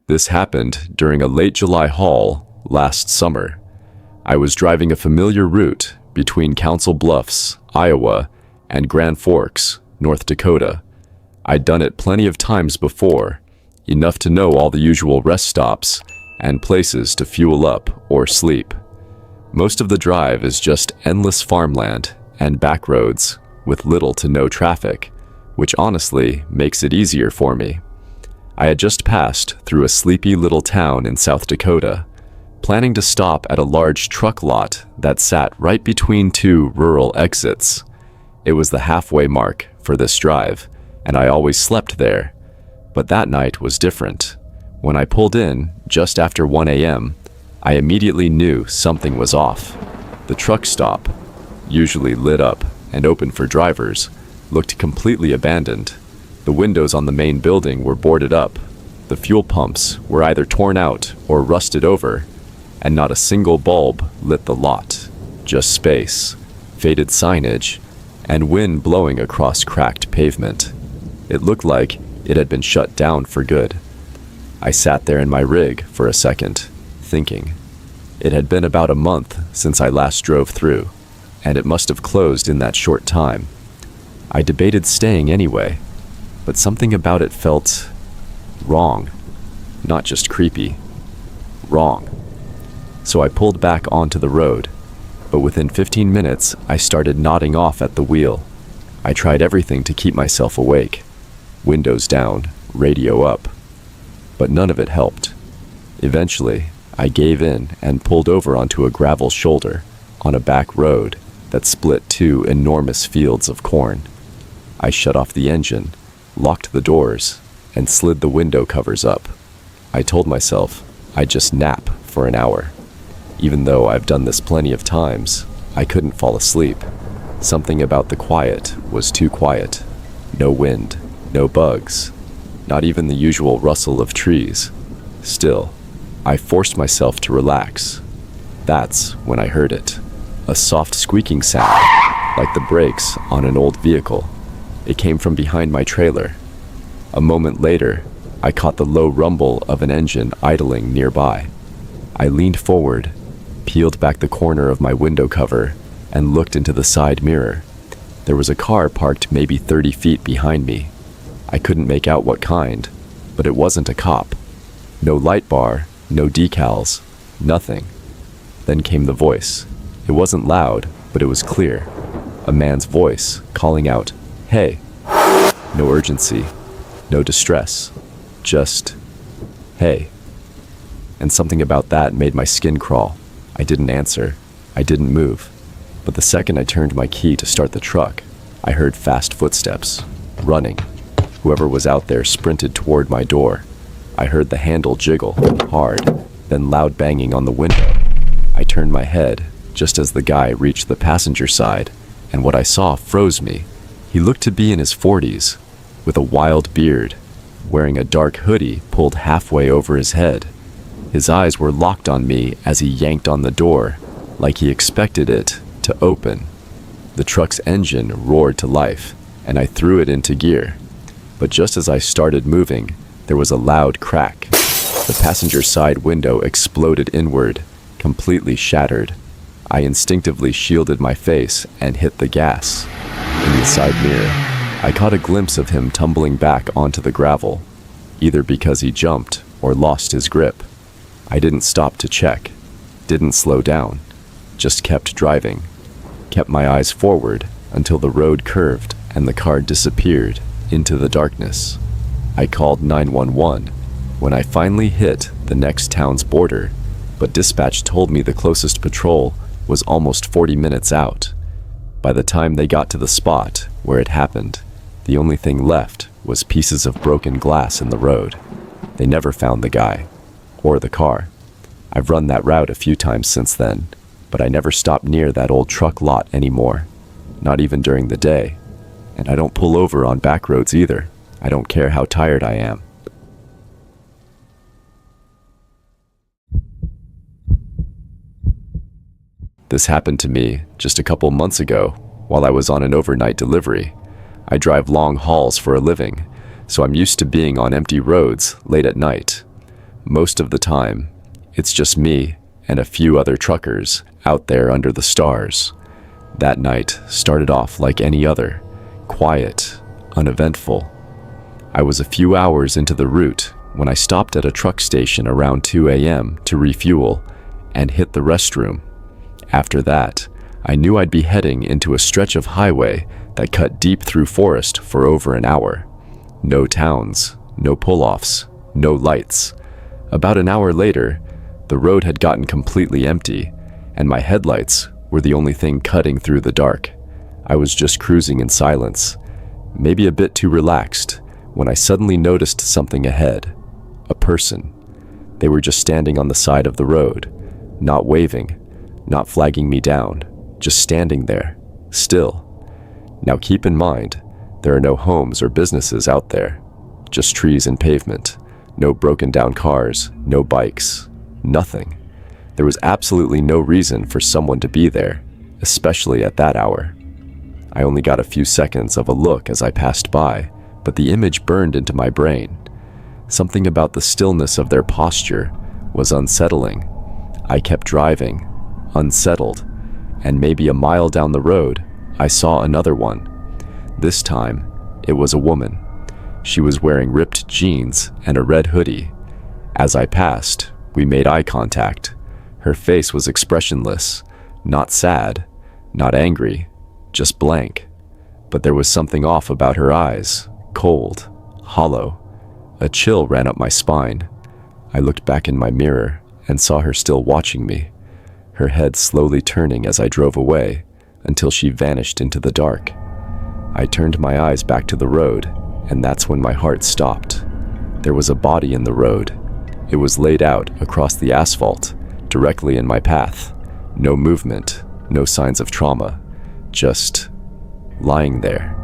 This happened during a late July haul last summer. I was driving a familiar route between Council Bluffs, Iowa, and Grand Forks, North Dakota. I'd done it plenty of times before, enough to know all the usual rest stops and places to fuel up or sleep. Most of the drive is just endless farmland and back roads with little to no traffic, which honestly makes it easier for me. I had just passed through a sleepy little town in South Dakota, planning to stop at a large truck lot that sat right between two rural exits. It was the halfway mark for this drive, and I always slept there. But that night was different. When I pulled in just after 1 a.m., I immediately knew something was off. The truck stop, usually lit up and open for drivers, looked completely abandoned. The windows on the main building were boarded up. The fuel pumps were either torn out or rusted over, and not a single bulb lit the lot. Just space, faded signage, and wind blowing across cracked pavement. It looked like it had been shut down for good. I sat there in my rig for a second, thinking. It had been about a month since I last drove through, and it must have closed in that short time. I debated staying anyway, but something about it felt wrong. Not just creepy. Wrong. So I pulled back onto the road, but within 15 minutes I started nodding off at the wheel. I tried everything to keep myself awake. Windows down, radio up. But none of it helped. Eventually, I gave in and pulled over onto a gravel shoulder on a back road that split two enormous fields of corn. I shut off the engine, locked the doors, and slid the window covers up. I told myself I'd just nap for an hour. Even though I've done this plenty of times, I couldn't fall asleep. Something about the quiet was too quiet. No wind, no bugs, not even the usual rustle of trees. Still, I forced myself to relax. That's when I heard it. A soft squeaking sound, like the brakes on an old vehicle. It came from behind my trailer. A moment later, I caught the low rumble of an engine idling nearby. I leaned forward, peeled back the corner of my window cover, and looked into the side mirror. There was a car parked maybe 30 feet behind me. I couldn't make out what kind, but it wasn't a cop. No light bar, no decals, nothing. Then came the voice. It wasn't loud, but it was clear. A man's voice calling out, "Hey." No urgency, no distress, just, "Hey." And something about that made my skin crawl. I didn't answer. I didn't move. But the second I turned my key to start the truck, I heard fast footsteps, running. Whoever was out there sprinted toward my door. I heard the handle jiggle, hard, then loud banging on the window. I turned my head, just as the guy reached the passenger side, and what I saw froze me. He looked to be in his 40s, with a wild beard, wearing a dark hoodie pulled halfway over his head. His eyes were locked on me as he yanked on the door, like he expected it to open. The truck's engine roared to life, and I threw it into gear. But just as I started moving, there was a loud crack. The passenger side window exploded inward, completely shattered. I instinctively shielded my face and hit the gas. In the side mirror, I caught a glimpse of him tumbling back onto the gravel, either because he jumped or lost his grip. I didn't stop to check, didn't slow down, just kept driving, kept my eyes forward until the road curved and the car disappeared into the darkness. I called 911 when I finally hit the next town's border, but dispatch told me the closest patrol was almost 40 minutes out. By the time they got to the spot where it happened, the only thing left was pieces of broken glass in the road. They never found the guy, or the car. I've run that route a few times since then, but I never stop near that old truck lot anymore, not even during the day. And I don't pull over on back roads either. I don't care how tired I am. This happened to me just a couple months ago while I was on an overnight delivery. I drive long hauls for a living, so I'm used to being on empty roads late at night. Most of the time, it's just me and a few other truckers out there under the stars. That night started off like any other, quiet, uneventful. I was a few hours into the route when I stopped at a truck station around 2 a.m. to refuel and hit the restroom. After that, I knew I'd be heading into a stretch of highway that cut deep through forest for over an hour. No towns, no pull-offs, no lights. About an hour later, the road had gotten completely empty, and my headlights were the only thing cutting through the dark. I was just cruising in silence, maybe a bit too relaxed, when I suddenly noticed something ahead. A person. They were just standing on the side of the road, not waving, not flagging me down, just standing there, still. Now keep in mind, there are no homes or businesses out there, just trees and pavement, no broken down cars, no bikes, nothing. There was absolutely no reason for someone to be there, especially at that hour. I only got a few seconds of a look as I passed by, but the image burned into my brain. Something about the stillness of their posture was unsettling. I kept driving, unsettled, and maybe a mile down the road, I saw another one. This time, it was a woman. She was wearing ripped jeans and a red hoodie. As I passed, we made eye contact. Her face was expressionless, not sad, not angry, just blank. But there was something off about her eyes, cold, hollow. A chill ran up my spine. I looked back in my mirror and saw her still watching me, her head slowly turning as I drove away until she vanished into the dark. I turned my eyes back to the road, and that's when my heart stopped. There was a body in the road. It was laid out across the asphalt, directly in my path. No movement, no signs of trauma, just lying there.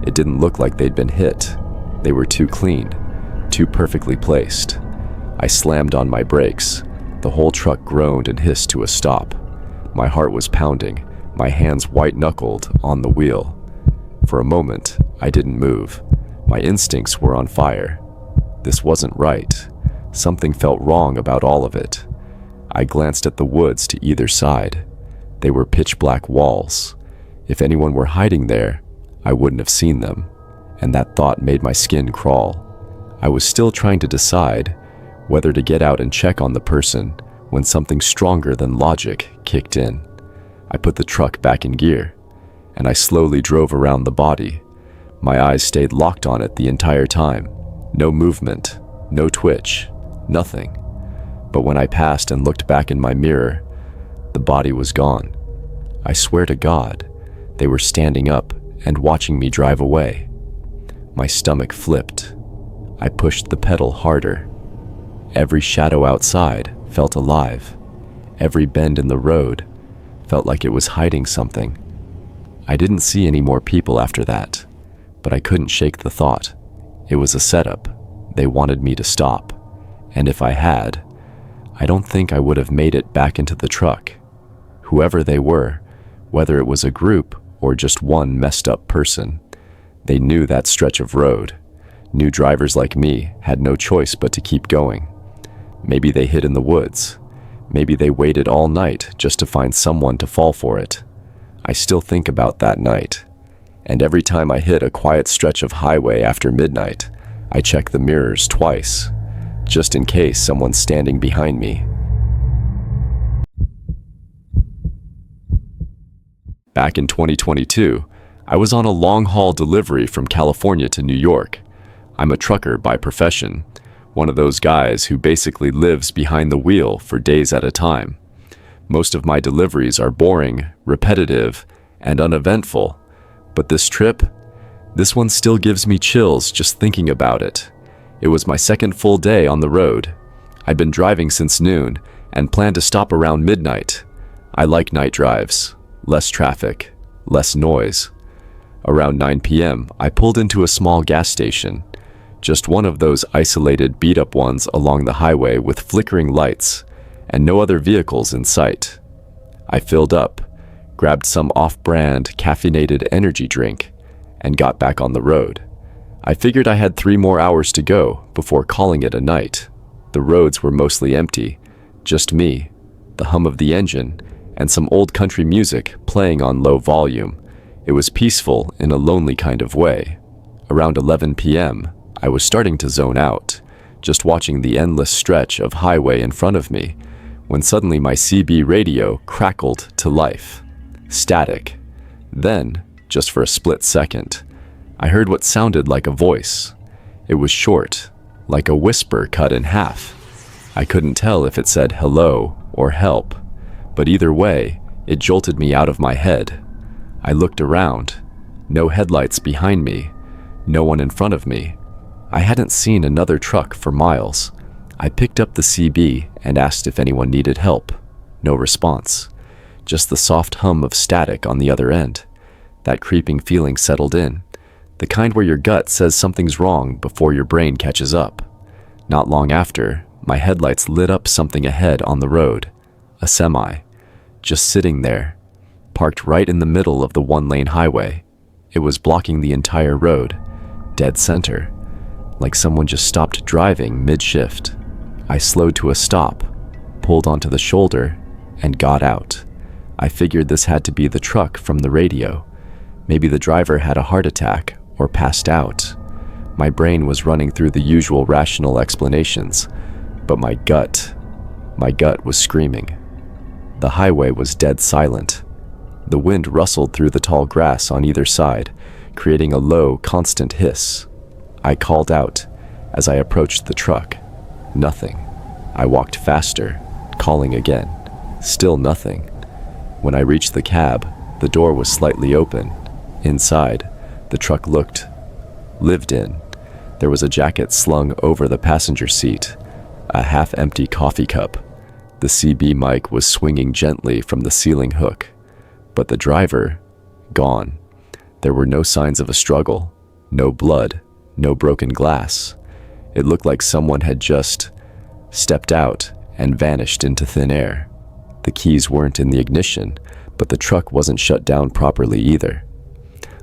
It didn't look like they'd been hit. They were too clean, too perfectly placed. I slammed on my brakes. The whole truck groaned and hissed to a stop. My heart was pounding, my hands white-knuckled on the wheel. For a moment, I didn't move. My instincts were on fire. This wasn't right. Something felt wrong about all of it. I glanced at the woods to either side. They were pitch-black walls. If anyone were hiding there, I wouldn't have seen them, and that thought made my skin crawl. I was still trying to decide whether to get out and check on the person when something stronger than logic kicked in. I put the truck back in gear, and I slowly drove around the body. My eyes stayed locked on it the entire time. No movement, no twitch, nothing. But when I passed and looked back in my mirror, the body was gone. I swear to God, they were standing up and watching me drive away. My stomach flipped. I pushed the pedal harder. Every shadow outside felt alive. Every bend in the road felt like it was hiding something. I didn't see any more people after that, but I couldn't shake the thought. It was a setup. They wanted me to stop. And if I had, I don't think I would have made it back into the truck. Whoever they were, whether it was a group or just one messed up person, they knew that stretch of road. New drivers like me had no choice but to keep going. Maybe they hid in the woods. Maybe they waited all night just to find someone to fall for it. I still think about that night. And every time I hit a quiet stretch of highway after midnight, I check the mirrors twice, just in case someone's standing behind me. Back in 2022, I was on a long-haul delivery from California to New York. I'm a trucker by profession, one of those guys who basically lives behind the wheel for days at a time. Most of my deliveries are boring, repetitive, and uneventful, but this trip, this one still gives me chills just thinking about it. It was my second full day on the road. I'd been driving since noon and planned to stop around midnight. I like night drives, less traffic, less noise. Around 9 p.m., I pulled into a small gas station, just one of those isolated beat-up ones along the highway with flickering lights and no other vehicles in sight. I filled up, grabbed some off-brand caffeinated energy drink, and got back on the road. I figured I had 3 more hours to go before calling it a night. The roads were mostly empty, just me, the hum of the engine, and some old country music playing on low volume. It was peaceful in a lonely kind of way. Around 11 p.m., I was starting to zone out, just watching the endless stretch of highway in front of me, when suddenly my CB radio crackled to life. Static. Then, just for a split second, I heard what sounded like a voice. It was short, like a whisper cut in half. I couldn't tell if it said hello or help, but either way, it jolted me out of my head. I looked around. No headlights behind me, no one in front of me. I hadn't seen another truck for miles. I picked up the CB and asked if anyone needed help. No response. Just the soft hum of static on the other end. That creeping feeling settled in. The kind where your gut says something's wrong before your brain catches up. Not long after, my headlights lit up something ahead on the road. A semi. Just sitting there. Parked right in the middle of the one-lane highway. It was blocking the entire road. Dead center. Like someone just stopped driving mid-shift. I slowed to a stop, pulled onto the shoulder, and got out. I figured this had to be the truck from the radio. Maybe the driver had a heart attack or passed out. My brain was running through the usual rational explanations, but my gut was screaming. The highway was dead silent. The wind rustled through the tall grass on either side, creating a low, constant hiss. I called out as I approached the truck. Nothing. I walked faster, calling again. Still nothing. When I reached the cab, the door was slightly open. Inside, the truck looked lived in. There was a jacket slung over the passenger seat, a half-empty coffee cup. The CB mic was swinging gently from the ceiling hook. But the driver, gone. There were no signs of a struggle, no blood, no broken glass. It looked like someone had just stepped out and vanished into thin air. The keys weren't in the ignition, but the truck wasn't shut down properly either.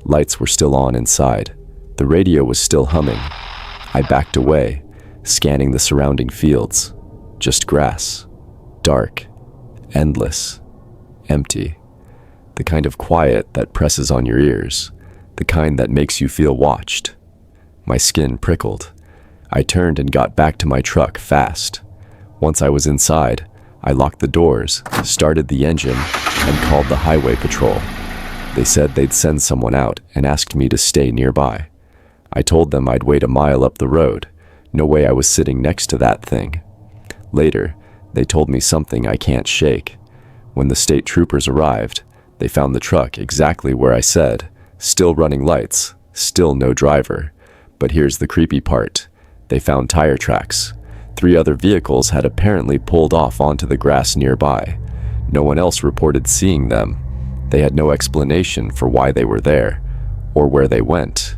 Lights were still on inside. The radio was still humming. I backed away, scanning the surrounding fields. Just grass. Dark. Endless. Empty. The kind of quiet that presses on your ears. The kind that makes you feel watched. My skin prickled. I turned and got back to my truck fast. Once I was inside, I locked the doors, started the engine, and called the highway patrol. They said they'd send someone out and asked me to stay nearby. I told them I'd wait a mile up the road. No way I was sitting next to that thing. Later, they told me something I can't shake. When the state troopers arrived, they found the truck exactly where I said, still running lights, still no driver. But here's the creepy part. They found tire tracks. 3 other vehicles had apparently pulled off onto the grass nearby. No one else reported seeing them. They had no explanation for why they were there, or where they went.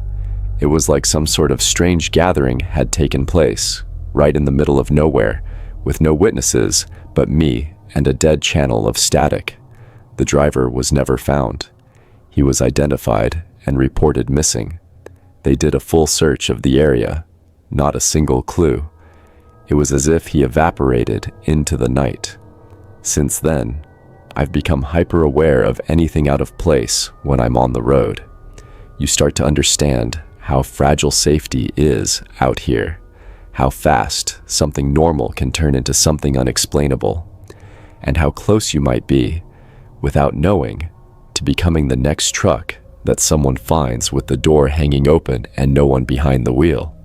It was like some sort of strange gathering had taken place, right in the middle of nowhere, with no witnesses but me and a dead channel of static. The driver was never found. He was identified and reported missing. They did a full search of the area. Not a single clue. It was as if he evaporated into the night. Since then, I've become hyper-aware of anything out of place when I'm on the road. You start to understand how fragile safety is out here, how fast something normal can turn into something unexplainable, and how close you might be, without knowing, to becoming the next truck that someone finds with the door hanging open and no one behind the wheel.